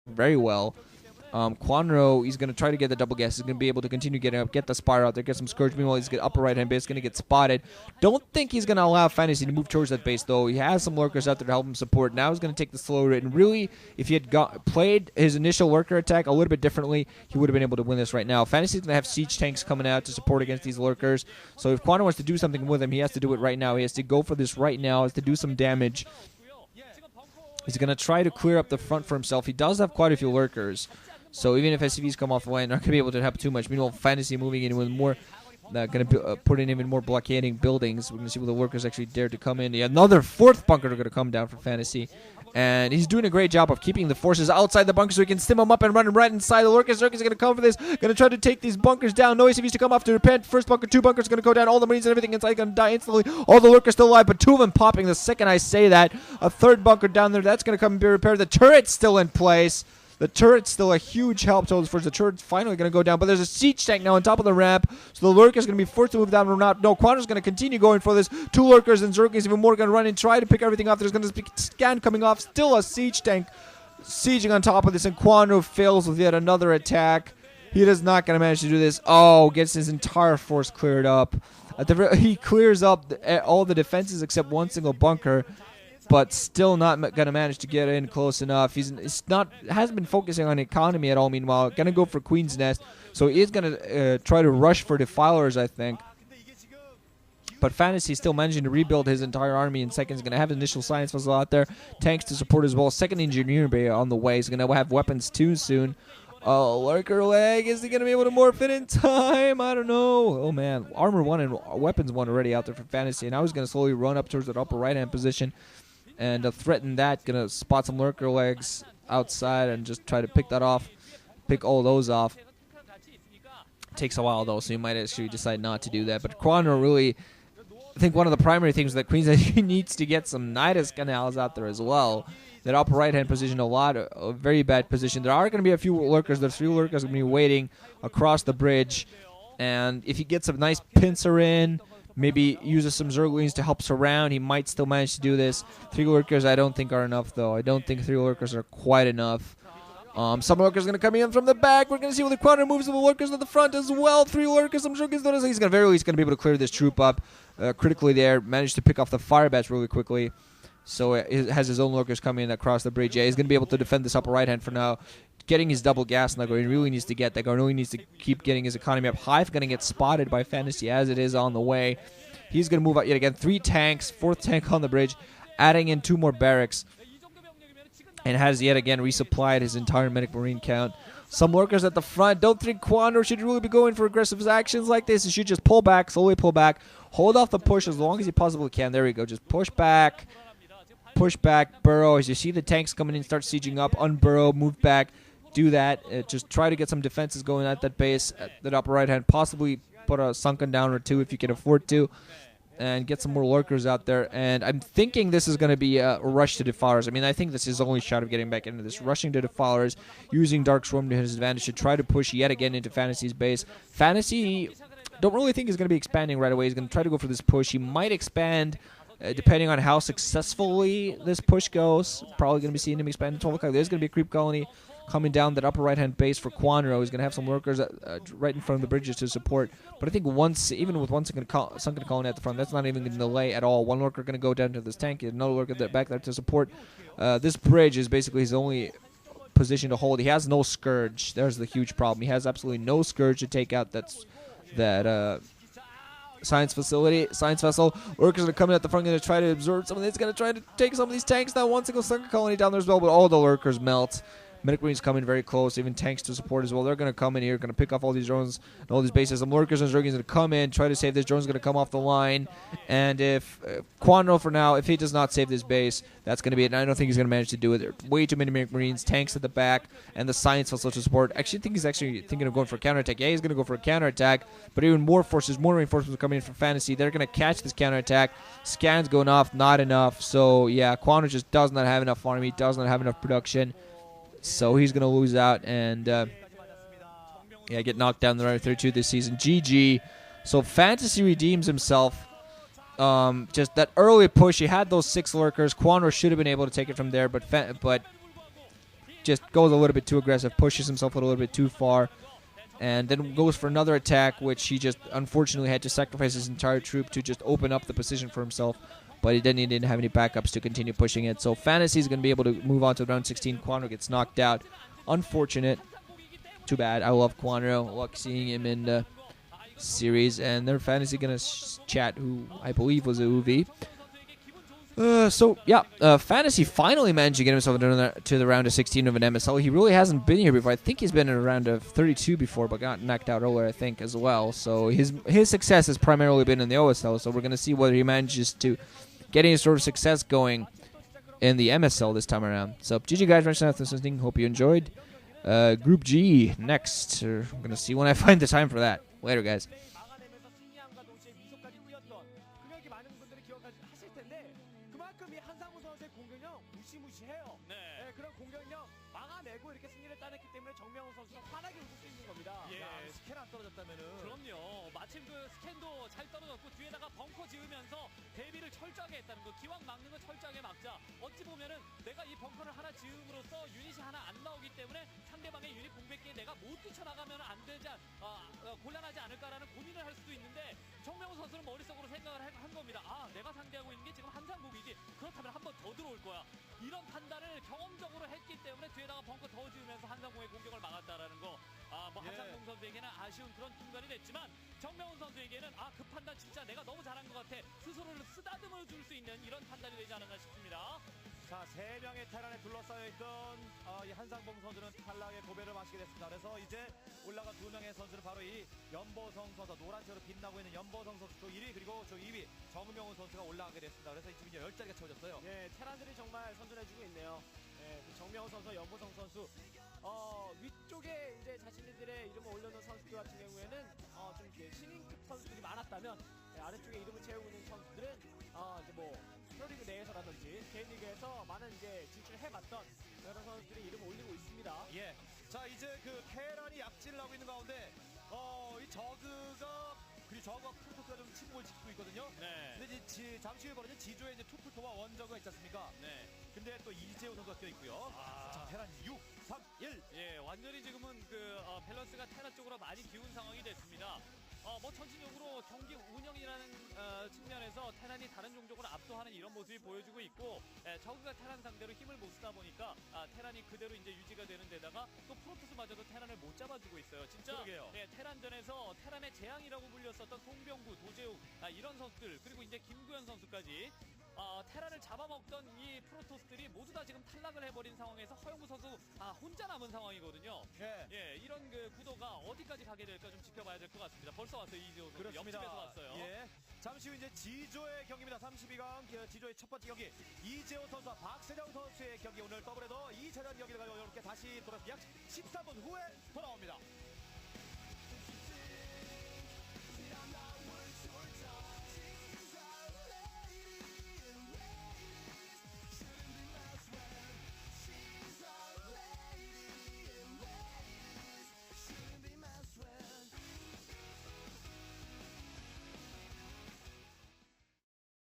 very well. Kwanro, he's going to try to get the double gas. He's going to be able to continue getting up, get the Spire out there, get some Scourge. Meanwhile, he's going to upper right-hand base, going to get spotted. Don't think he's going to allow Fantasy to move towards that base, though. He has some lurkers out there to help him support. Now he's going to take the slow route. And really, if he had played his initial lurker attack a little bit differently, he would have been able to win this right now. Fantasy's going to have siege tanks coming out to support against these lurkers. So if Kwanro wants to do something with him, he has to do it right now. He has to go for this right now. He has to do some damage. He's going to try to clear up the front for himself. He does have quite a few lurkers. So even if SCVs come off the line, they're not going to be able to help too much. Meanwhile, Fantasy moving in with more, going to put in even more blockading buildings. We're going to see where the workers actually dare to come in. Another fourth bunker going to come down for Fantasy. And he's doing a great job of keeping the forces outside the bunker so he can stim them up and run them right inside. The lurkers is going to come for this. Going to try to take these bunkers down. No SCVs to come off to repent. First bunker, 2 bunkers going to go down. All the Marines and everything inside going to die instantly. All the lurkers still alive, but 2 of them popping the second I say that. A 3rd bunker down there. That's going to come and be repaired. The turret's still in place. The turret's still a huge help to those forces. The turret's finally going to go down, but there's a siege tank now on top of the ramp, so the lurker's going to be forced to move down or not. No, Kwanro's going to continue going for this. 2 lurkers and zerglings even more going to run and try to pick everything off. There's going to be scan coming off. Still a siege tank sieging on top of this, and Kwanro fails with yet another attack. He is not going to manage to do this. Oh, gets his entire force cleared up. He clears up all the defenses except 1 single bunker, but still not going to manage to get in close enough. Hasn't been focusing on economy at all. Meanwhile, going to go for Queen's Nest, so he is going to try to rush for Defilers, I think. But Fantasy still managing to rebuild his entire army in seconds. Going to have initial science vessel out there, tanks to support as well. 2nd engineer bay on the way. He's going to have weapons too soon. Lurker leg, is he going to be able to morph it in time? I don't know. Oh man, armor 1 and weapons 1 already out there for Fantasy, and now he's going to slowly run up towards that upper right hand position and threaten that. Gonna spot some lurker legs outside and just try to pick that off. Pick all those off. Takes a while though, so you might actually decide not to do that. But Kwanro really, I think one of the primary things that Queens needs to get some Nidus canals out there as well. That upper right hand position, a very bad position. There are going to be a few lurkers. There's 3 lurkers going to be waiting across the bridge. And if he gets a nice pincer in, maybe uses some zerglings to help surround, he might still manage to do this. 3 lurkers I don't think are enough, though. I don't think 3 lurkers are quite enough. Some lurkers are going to come in from the back. We're going to see where the Kwanro moves the lurkers to the front as well. 3 lurkers, some zerglings. He's going to very least going to be able to clear this troop up critically there. Managed to pick off the fire bats really quickly. So he has his own lurkers coming in across the bridge. Yeah, he's going to be able to defend this upper right hand for now. Getting his double gas now going. He really needs to get that going. Really needs to keep getting his economy up. Hive going to get spotted by Fantasy as it is on the way. He's going to move out yet again. 3 tanks, 4th tank on the bridge, adding in 2 more barracks. And has yet again resupplied his entire medic marine count. Some lurkers at the front. Don't think Kwanro should really be going for aggressive actions like this. He should just pull back, slowly pull back. Hold off the push as long as he possibly can. There we go. Just push back. Push back, burrow. As you see the tanks coming in, start sieging up, unburrow, move back, do that. Just try to get some defenses going at that base, at that upper right hand. Possibly put a sunken down or 2 if you can afford to, and get some more lurkers out there. And I'm thinking this is going to be a rush to Defilers. I mean, I think this is the only shot of getting back into this. Rushing to Defilers, using Dark Swarm to his advantage to try to push yet again into Fantasy's base. Fantasy, don't really think he's going to be expanding right away. He's going to try to go for this push. He might expand. Depending on how successfully this push goes, probably going to be seeing him expand to 12 o'clock. There's going to be a creep colony coming down that upper right-hand base for Kwanro. He's going to have some lurkers right in front of the bridges to support. But I think even with one sunken colony at the front, that's not even going to delay at all. 1 lurker going to go down to this tank, another lurker back there to support. This bridge is basically his only position to hold. He has no Scourge. There's the huge problem. He has absolutely no Scourge to take out that science vessel. Lurkers are coming at the front, going to try to absorb some of this. Going to try to take some of these tanks now. 1 single sunken colony down there as well, but all the lurkers melt. Medic Marines coming very close, even tanks to support as well. They're going to come in here, going to pick off all these drones and all these bases. Some lurkers and zerglings going to come in, try to save this. Drone's going to come off the line. And if Kwanro, for now, if he does not save this base, that's going to be it. And I don't think he's going to manage to do it. There are way too many Medic Marines, tanks at the back, and the science vessel to support. I think he's actually thinking of going for a counterattack. Yeah, he's going to go for a counterattack, but even more forces, more reinforcements are coming in from Fantasy. They're going to catch this counterattack. Scans going off, not enough. So, yeah, Kwanro just does not have enough army, does not have enough production. So he's going to lose out and get knocked down the Ro32 this season. GG. So Fantasy redeems himself. Just that early push, he had those 6 lurkers. Kwanro should have been able to take it from there, but just goes a little bit too aggressive, pushes himself a little bit too far, and then goes for another attack, which he just unfortunately had to sacrifice his entire troop to just open up the position for himself. But he didn't have any backups to continue pushing it. So Fantasy is going to be able to move on to round 16. Kwanro gets knocked out. Unfortunate. Too bad. I love Kwanro. Luck seeing him in the series. And their Fantasy going to chat, who I believe was a UV. Fantasy finally managed to get himself to the round of 16 of an MSL. He really hasn't been here before. I think he's been in a round of 32 before, but got knocked out earlier, I think, as well. So his success has primarily been in the OSL. So we're going to see whether he manages to get any sort of success going in the MSL this time around. So GG guys, thanks for listening. Hope you enjoyed. Group G next. I'm going to see when I find the time for that. Later, guys. 그럼요. 마침 그 스캔도 잘 떨어졌고 뒤에다가 벙커 지으면서 대비를 철저하게 했다는 거. 기왕 막는 거 철저하게 막자. 어찌 보면은 내가 이 벙커를 하나 지음으로써 유닛이 하나 안 나오기 때문에 상대방의 유닛 공백기에 내가 못 뛰쳐나가면 안 되지 곤란하지 않을까라는 고민을 할 수도 있는데 정명훈 선수는 머릿속으로 생각을 한 겁니다. 아, 내가 상대하고 있는 게 지금 한상복이지. 그렇다면 한 번 더 들어올 거야. 이런 판단을 경험적으로 했기 때문에 뒤에다가 벙커 더 지으면서 한상봉의 공격을 막았다라는 거. 한상봉 선수에게는 아쉬운 그런 순간이 됐지만 정명훈 선수에게는 그 판단 진짜 내가 너무 잘한 것 같아. 스스로를 쓰다듬어 줄 수 있는 이런 판단이 되지 않았나 싶습니다. 자, 3명의 테란에 둘러싸여있던 이 한상봉 선수는 탈락의 고배를 마시게 됐습니다. 그래서 이제 올라간 2명의 선수는 바로 이 연보성 선수, 노란색으로 빛나고 있는 연보성 선수 조 1위, 그리고 조 2위 정명훈 선수가 올라가게 됐습니다. 그래서 지금 10자리가 채워졌어요. 예, 테란들이 정말 선전해주고 있네요. 예, 그 정명훈 선수, 연보성 선수 위쪽에 이제 자신들의 이름을 올려놓은 선수들 같은 경우에는 좀 신인급 선수들이 많았다면 아래쪽에 이름을 채우고 있는 선수들은 이제 뭐 프로리그 내에서라든지 개인 리그에서 많은 이제 진출을 해봤던 여러 선수들이 이름을 올리고 있습니다. 예. 자, 이제 그 테란이 약진을 하고 있는 가운데 이 저그가 그리고 저그와 프로토스가 좀 침공을 짓고 있거든요. 네. 근데 이제 잠시 후에 벌어진 지조에 이제 투플토와 원저그가 있지 않습니까? 네. 근데 또 이재호 선수가 껴있고요. 자, 테란 6, 3, 1. 예, 완전히 지금은 그 밸런스가 테란 쪽으로 많이 기운 상황이 됐습니다. 뭐 전체적으로 경기 운영이라는 측면에서 테란이 다른 종족을 압도하는 이런 모습이 보여주고 있고, 저그가 테란 상대로 힘을 못 쓰다 보니까 테란이 그대로 이제 유지가 되는 데다가 또 프로토스마저도 테란을 못 잡아주고 있어요. 진짜 그러게요. 테란전에서 테란의 재앙이라고 불렸었던 송병구, 도재욱 이런 선수들, 그리고 이제 김구현 선수까지 테란을 잡아먹던 이 프로토스들이 모두 다 지금 탈락을 해버린 상황에서 허영무 선수 혼자 남은 상황이거든요. 예. 이런 그 구도가 어디까지 가게 될까 좀 지켜봐야 될 것 같습니다. 벌써 왔어요, 이재호 선수. 그렇습니다. 옆집에서 왔어요. 예. 잠시 후 이제 지조의 경기입니다. 32강 지조의 첫 번째 경기 이재호 선수와 박세정 선수의 경기, 오늘 더블헤더 2차전 경기를 가지고 이렇게 다시 돌아서 약 13분 후에 돌아옵니다.